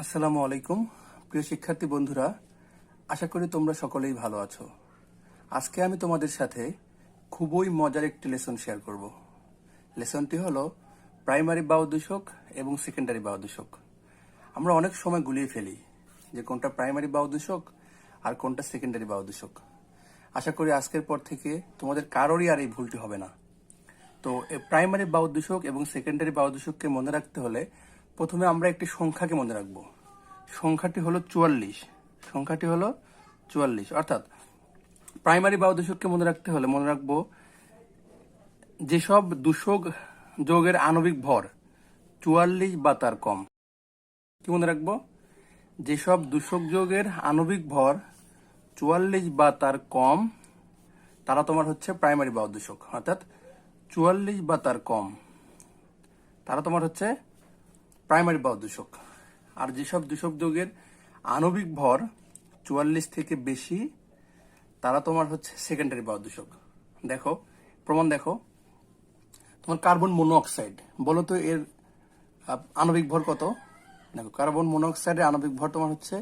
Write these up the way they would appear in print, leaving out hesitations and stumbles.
আসসালামু আলাইকুম প্রিয় শিক্ষার্থী বন্ধুরা, আশা করি তোমরা সকলেই ভালো আছো। আজকে আমি তোমাদের সাথে খুবই মজার একটি লেসন শেয়ার করব। লেসনটি হলো প্রাইমারি বাহু দূষক এবং সেকেন্ডারি বাহু দূষক। আমরা অনেক সময় গুলিয়ে ফেলি যে কোনটা প্রাইমারি বাহু দূষক আর কোনটা সেকেন্ডারি বাহু দূষক। আশা করি আজকের পর থেকে তোমাদের কারোরই আর এই ভুলটি হবে না। তো প্রাইমারি বাহু দূষক এবং সেকেন্ডারি বাহু দূষককে মনে রাখতে হলে প্রথমে আমরা একটি সংখ্যাকে মনে রাখবো। সংখ্যাটি হলো 44। সংখ্যাটি হলো 44, অর্থাৎ প্রাইমারি বাহু দূষককে মনে রাখতে হলে মনে রাখবো যেসব দূষক যৌগের আণবিক ভর 44 বা তার কম। কি মনে রাখবো? যেসব দূষক যৌগের আণবিক ভর 44 বা তার কম তারা তোমার হচ্ছে প্রাইমারি বাহু দূষক, অর্থাৎ 44 বা তার কম তারা তোমার হচ্ছে প্রাইমারি বাহু দূষক। আর যেসব দূষক যৌগের আণবিক ভর 44 থেকে বেশি তারা তোমার হচ্ছে সেকেন্ডারি বাহু দূষক। দেখো প্রমাণ, দেখো তোমার কার্বন মনোঅক্সাইড, বলো তো এর আণবিক ভর কত? দেখো কার্বন মনোঅক্সাইডের আণবিক ভর তোমার হচ্ছে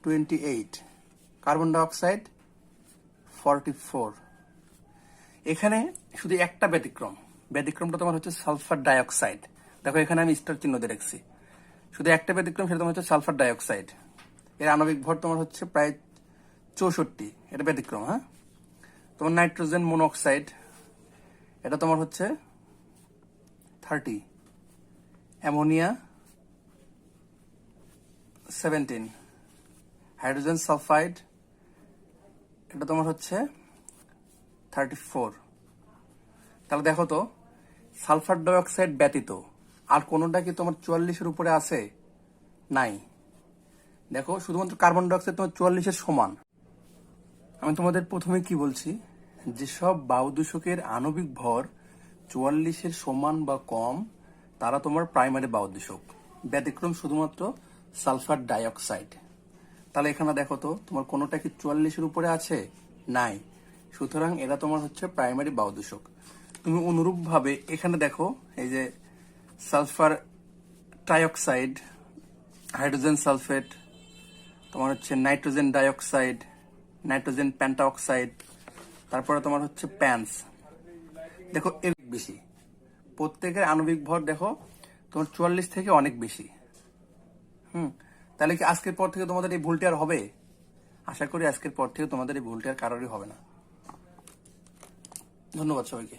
28, কার্বন ডাইঅক্সাইড 44। এখানে শুধু একটা ব্যতিক্রমটা তোমার হচ্ছে সালফার ডাইঅক্সাইড। দেখো এখানে আমি স্টার চিহ্ন দিয়ে রাখছি। শুধু একটা ব্যতিক্রম, সেটা তোমার হচ্ছে সালফার ডাইঅক্সাইড। এর আণবিক ভর তোমার হচ্ছে প্রায় 64, এটা ব্যতিক্রম। হ্যাঁ, তোমার নাইট্রোজেন মনোঅক্সাইড এটা তোমার হচ্ছে 30, অ্যামোনিয়া 17, হাইড্রোজেন সালফাইড এটা তোমার হচ্ছে 34। তাহলে দেখো তো সালফার ডাইঅক্সাইড ব্যতীত আর কোনোটা কি তোমার 44-এর উপরে আছে? নাই। দেখো শুধুমাত্র কার্বন ডাইঅক্সাইড তোমার 44-এর সমান। আমি তোমাদের প্রথমে কি বলছি, যেসব বায়ু দূষকের আণবিক ভর 44-এর সমান বা কম তারা তোমার প্রাইমারি বায়ু দূষক। ব্যতিক্রম শুধুমাত্র সালফার ডাইঅক্সাইড। তাহলে এখানে দেখো তো তোমার কোনোটা কি 44-এর উপরে আছে? নাই। সুতরাং এরা তোমার হচ্ছে প্রাইমারি বায়ু দূষক। তুমি অনুরূপভাবে এখানে দেখো, এই যে সালফার ট্রাইঅক্সাইড, হাইড্রোজেন সালফেট, তোমার হচ্ছে নাইট্রোজেন ডাইঅক্সাইড, নাইট্রোজেন পেন্টাঅক্সাইড, তারপরে তোমার হচ্ছে প্যান্স। দেখো এর বেশি, প্রত্যেকের আণবিক ভর দেখো তোমার 44 থেকে অনেক বেশি। তাহলে কি আজকের পর থেকে তোমাদের এই ভুলটি আর হবে? আশা করি আজকের পর থেকে তোমাদের এই ভুলটি আর কারোরই হবে না। ধন্যবাদ সবাইকে।